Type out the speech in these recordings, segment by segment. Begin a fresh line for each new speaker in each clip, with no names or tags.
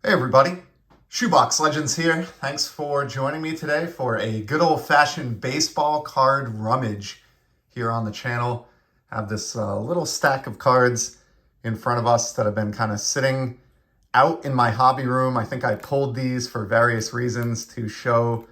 Hey everybody, Shoebox Legends here. Thanks for joining me today for a good old-fashioned baseball card rummage here on the channel. I have this little stack of cards in front of us that have been kind of sitting out in my hobby room. I think I pulled these for various reasons to show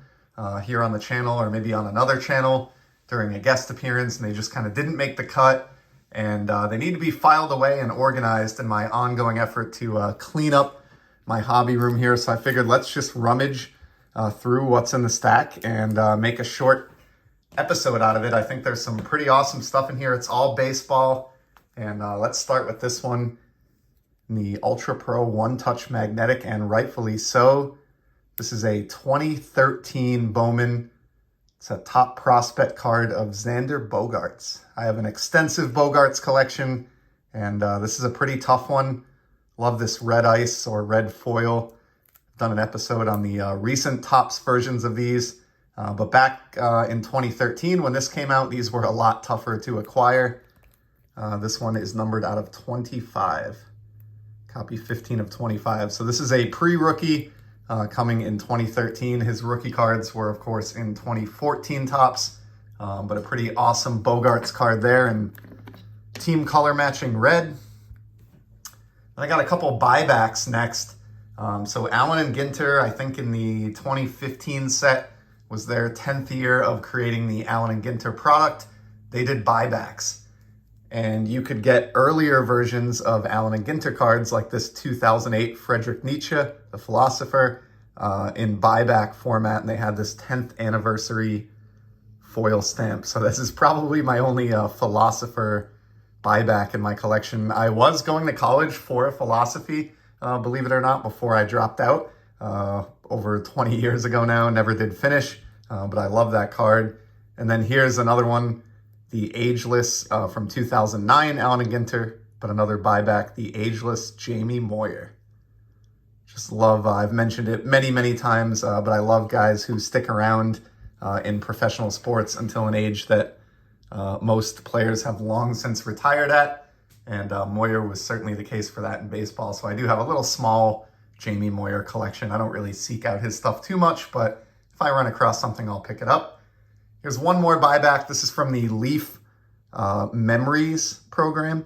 here on the channel or maybe on another channel during a guest appearance, and they just kind of didn't make the cut. And they need to be filed away and organized in my ongoing effort to clean up my hobby room here. So I figured let's just rummage through what's in the stack and make a short episode out of it. I think there's some pretty awesome stuff in here. It's all baseball. And let's start with this one, the Ultra Pro One Touch Magnetic, and rightfully so. This is a 2013 Bowman. It's a top prospect card of Xander Bogaerts. I have an extensive Bogaerts collection, and this is a pretty tough one. Love this red ice or red foil. I've done an episode on the recent Topps versions of these. But back in 2013, when this came out, these were a lot tougher to acquire. This one is numbered out of 25. Copy 15 of 25. So this is a pre-rookie coming in 2013. His rookie cards were, of course, in 2014 Topps. But a pretty awesome Bogaerts card there, and team color matching red. I got a couple buybacks next. So Allen and Ginter, I think in the 2015 set, was their 10th year of creating the Allen and Ginter product. They did buybacks. And you could get earlier versions of Allen and Ginter cards like this 2008 Frederick Nietzsche, the philosopher, in buyback format. And they had this 10th anniversary foil stamp. So this is probably my only philosopher buyback in my collection. I was going to college for philosophy, believe it or not, before I dropped out over 20 years ago now. Never did finish, but I love that card. And then here's another one, the Ageless from 2009, Allen and Ginter, but another buyback, the Ageless Jamie Moyer. Just love, I've mentioned it many, many times, but I love guys who stick around in professional sports until an age that most players have long since retired at, and Moyer was certainly the case for that in baseball. So I do have a little small Jamie Moyer collection. I don't really seek out his stuff too much, but if I run across something, I'll pick it up. Here's one more buyback. This is from the Leaf Memories program.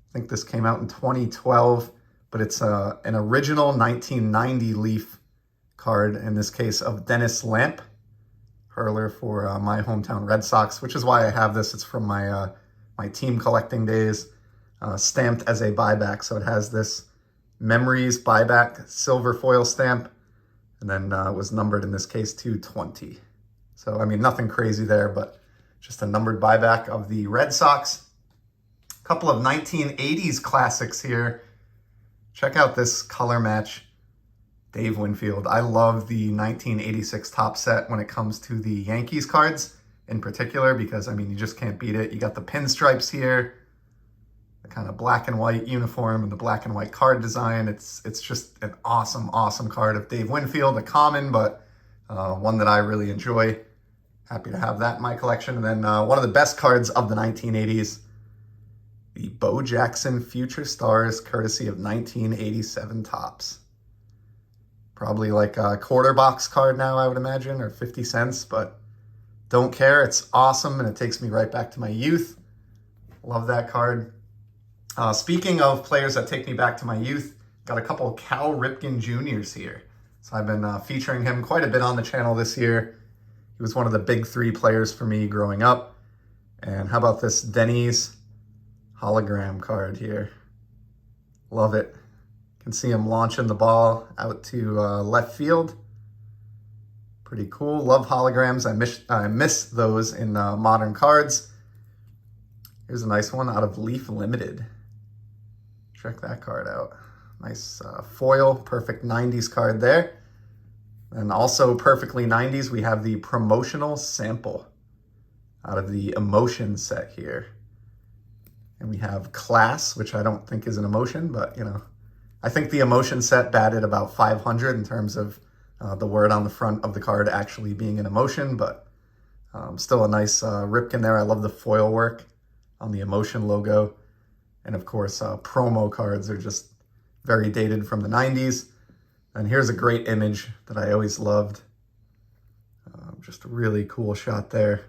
I think this came out in 2012, but it's an original 1990 Leaf card, in this case of Dennis Lamp, hurler for my hometown Red Sox, which is why I have this. It's from my my team collecting days, stamped as a buyback. So it has this Memories buyback silver foil stamp, and then it was numbered in this case to 20. So, I mean, nothing crazy there, but just a numbered buyback of the Red Sox. A couple of 1980s classics here. Check out this color match, Dave Winfield. I love the 1986 Topps set when it comes to the Yankees cards in particular, because, I mean, you just can't beat it. You got the pinstripes here, the kind of black and white uniform and the black and white card design. It's just an awesome, awesome card of Dave Winfield, a common, but one that I really enjoy. Happy to have that in my collection. And then one of the best cards of the 1980s, the Bo Jackson Future Stars, courtesy of 1987 Topps. Probably like a quarter box card now, I would imagine, or 50 cents, but don't care. It's awesome, and it takes me right back to my youth. Love that card. Speaking of players that take me back to my youth, got a couple of Cal Ripken Juniors here. So I've been featuring him quite a bit on the channel this year. He was one of the big three players for me growing up. And how about this Denny's hologram card here? Love it. You can see him launching the ball out to left field. Pretty cool. Love holograms. I miss those in modern cards. Here's a nice one out of Leaf Limited. Check that card out. Nice foil, perfect 90s card there. And also perfectly 90s, we have the promotional sample out of the Emotion set here. And we have Class, which I don't think is an emotion, but, you know, I think the Emotion set batted about 500 in terms of the word on the front of the card actually being an emotion, but still a nice Ripken there. I love the foil work on the Emotion logo. And of course, promo cards are just very dated from the 90s. And here's a great image that I always loved. Just a really cool shot there.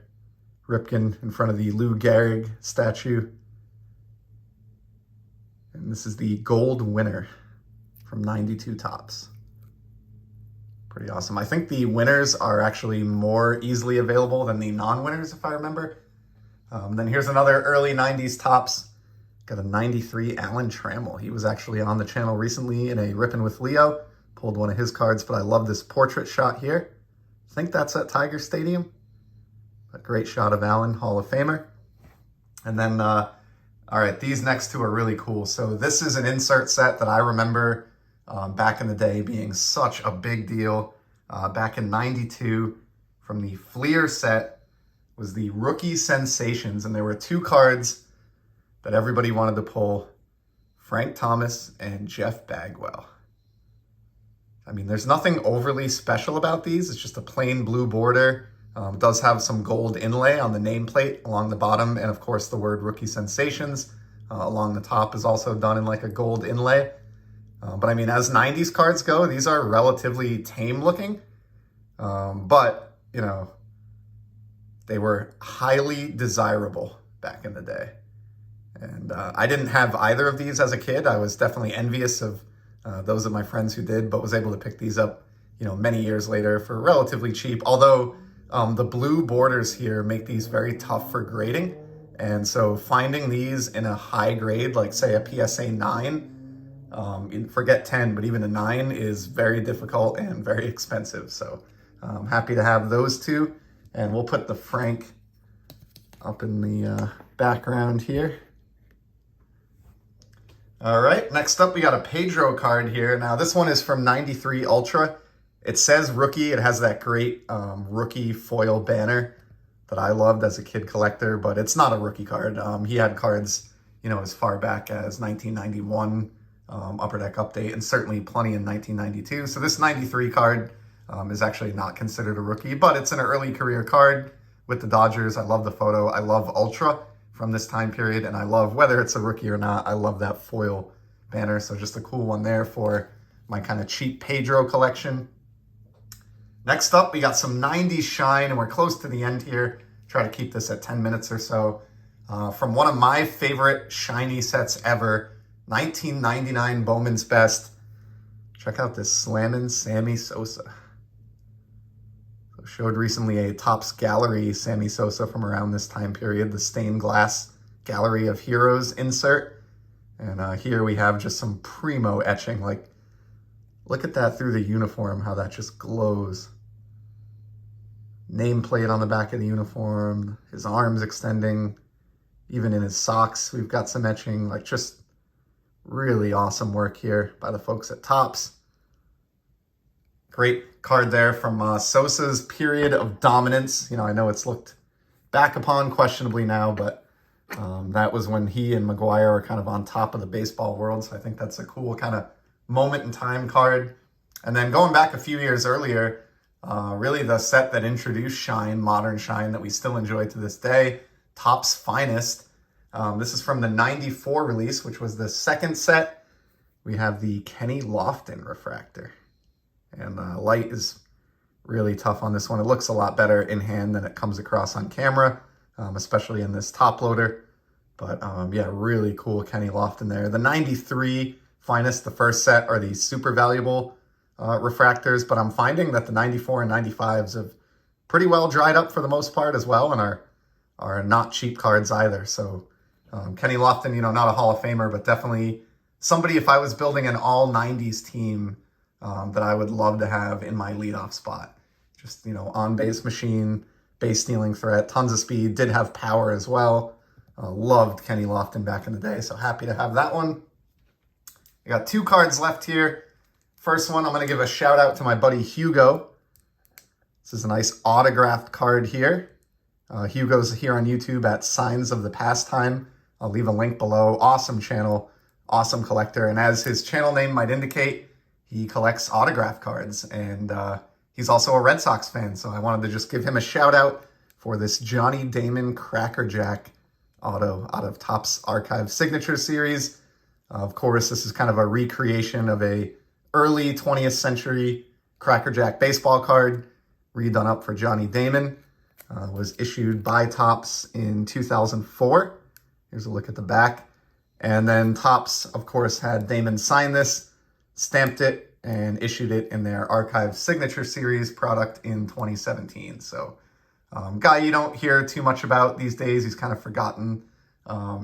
Ripken in front of the Lou Gehrig statue. And this is the gold winner from 92 Topps. Pretty awesome. I think the winners are actually more easily available than the non-winners, if I remember. Then here's another early 90s Topps. Got a 93 Alan Trammell. He was actually on the channel recently in a Rippin' with Leo. Pulled one of his cards, but I love this portrait shot here. I think that's at Tiger Stadium. A great shot of Alan, Hall of Famer. And then, all right, these next two are really cool. So this is an insert set that I remember back in the day being such a big deal. Back in 92, from the Fleer set, was the Rookie Sensations. And there were two cards that everybody wanted to pull, Frank Thomas and Jeff Bagwell. I mean, there's nothing overly special about these. It's just a plain blue border. It does have some gold inlay on the nameplate along the bottom. And of course, the word Rookie Sensations along the top is also done in like a gold inlay. But I mean, as 90s cards go, these are relatively tame looking. But, you know, they were highly desirable back in the day. And I didn't have either of these as a kid. I was definitely envious of those of my friends who did, but was able to pick these up, you know, many years later for relatively cheap. Although the blue borders here make these very tough for grading. And so finding these in a high grade, like say a PSA 9, forget 10, but even a 9 is very difficult and very expensive. So I'm happy to have those two. And we'll put the Frank up in the background here. All right, next up we got a Pedro card here. Now this one is from 93 Ultra. It says rookie. It has that great rookie foil banner that I loved as a kid collector, but it's not a rookie card. He had cards, you know, as far back as 1991 Upper Deck Update, and certainly plenty in 1992. So this 93 card is actually not considered a rookie, but it's an early career card with the Dodgers. I love the photo. I love Ultra from this time period, and I love, whether it's a rookie or not, I love that foil banner. So just a cool one there for my kind of cheap Pedro collection. Next up, we got some 90s shine, and we're close to the end here. Try to keep this at 10 minutes or so. From one of my favorite shiny sets ever, 1999 Bowman's Best. Check out this Slammin' Sammy Sosa. Showed recently a Topps Gallery Sammy Sosa from around this time period, the stained glass Gallery of Heroes insert. And here we have just some primo etching. Like, look at that through the uniform, how that just glows. Nameplate on the back of the uniform, his arms extending, even in his socks, we've got some etching. Like, just really awesome work here by the folks at Topps. Great card there from Sosa's period of dominance. You know, I know it's looked back upon questionably now, but that was when he and McGuire are kind of on top of the baseball world. So I think that's a cool kind of moment in time card. And then going back a few years earlier, really the set that introduced shine, modern shine, that we still enjoy to this day, Topps Finest. This is from the 94 release, which was the second set. We have the Kenny Lofton refractor. And light is really tough on this one. It looks a lot better in hand than it comes across on camera, especially in this top loader. But yeah, really cool Kenny Lofton there. The 93 Finest, the first set, are the super valuable refractors, but I'm finding that the 94 and 95s have pretty well dried up for the most part as well, and are not cheap cards either. So Kenny Lofton, you know, not a Hall of Famer, but definitely somebody, if I was building an all 90s team, that I would love to have in my leadoff spot. Just, you know, on-base machine, base stealing threat, tons of speed, did have power as well. Loved Kenny Lofton back in the day, so happy to have that one. I got two cards left here. First one, I'm going to give a shout out to my buddy Hugo. This is a nice autographed card here. Hugo's here on YouTube at Signs of the Pastime. I'll leave a link below. Awesome channel, awesome collector, and as his channel name might indicate, he collects autograph cards, and he's also a Red Sox fan, so I wanted to just give him a shout out for this Johnny Damon Cracker Jack auto out of Topps Archive Signature Series. Of course, this is kind of a recreation of a early 20th century Cracker Jack baseball card, redone up for Johnny Damon. Was issued by Topps in 2004. Here's a look at the back. And then Topps, of course, had Damon sign this, stamped it, and issued it in their Archive Signature Series product in 2017. So, guy you don't hear too much about these days. He's kind of forgotten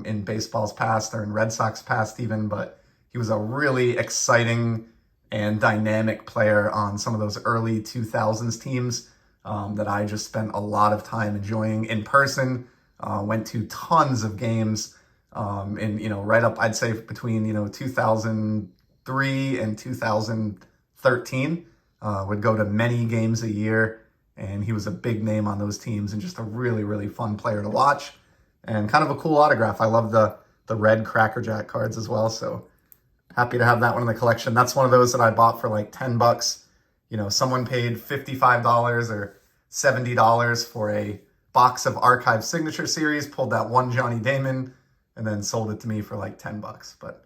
in baseball's past, or in Red Sox past even, but he was a really exciting and dynamic player on some of those early 2000s teams that I just spent a lot of time enjoying in person. Went to tons of games in, right up, I'd say between, 2003 and 2013. Would go to many games a year, and he was a big name on those teams and just a really, really fun player to watch, and kind of a cool autograph. I love the red Cracker Jack cards as well, so happy to have that one in the collection. That's one of those that I bought for like $10. Someone paid $55 or $70 for a box of Archive Signature Series, pulled that one Johnny Damon, and then sold it to me for like $10. But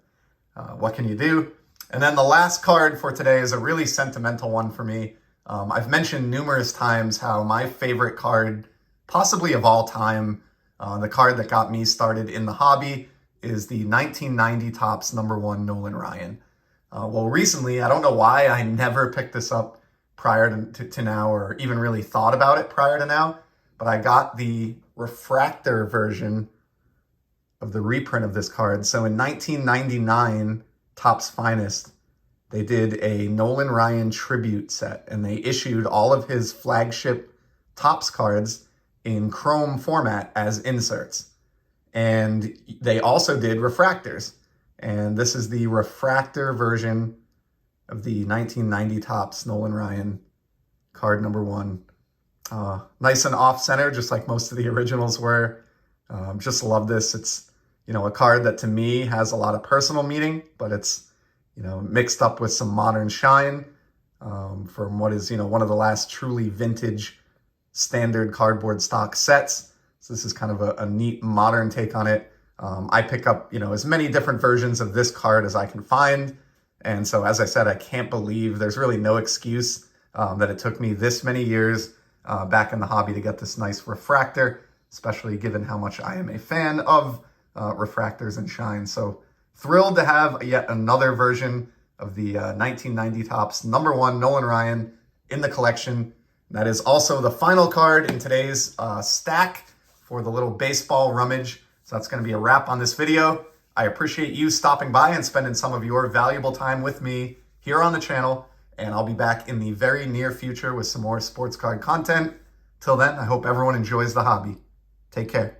what can you do? And then the last card for today is a really sentimental one for me. I've mentioned numerous times how my favorite card, possibly of all time, the card that got me started in the hobby, is the 1990 Topps #1 Nolan Ryan. Well, recently, I don't know why I never picked this up prior to now, or even really thought about it prior to now, but I got the refractor version of the reprint of this card. So in 1999, Topps Finest, they did a Nolan Ryan tribute set, and they issued all of his flagship Topps cards in chrome format as inserts. And they also did refractors. And this is the refractor version of the 1990 Topps Nolan Ryan card #1. Nice and off center, just like most of the originals were. Just love this. It's, a card that to me has a lot of personal meaning, but it's, mixed up with some modern shine from what is, one of the last truly vintage standard cardboard stock sets. So this is kind of a neat modern take on it. I pick up, as many different versions of this card as I can find. And so, as I said, I can't believe there's really no excuse that it took me this many years back in the hobby to get this nice refractor, especially given how much I am a fan of refractors and shine. So thrilled to have yet another version of the 1990 Topps #1 Nolan Ryan in the collection. That is also the final card in today's stack for the little baseball rummage. So that's going to be a wrap on this video. I appreciate you stopping by and spending some of your valuable time with me here on the channel. And I'll be back in the very near future with some more sports card content. Till then, I hope everyone enjoys the hobby. Take care.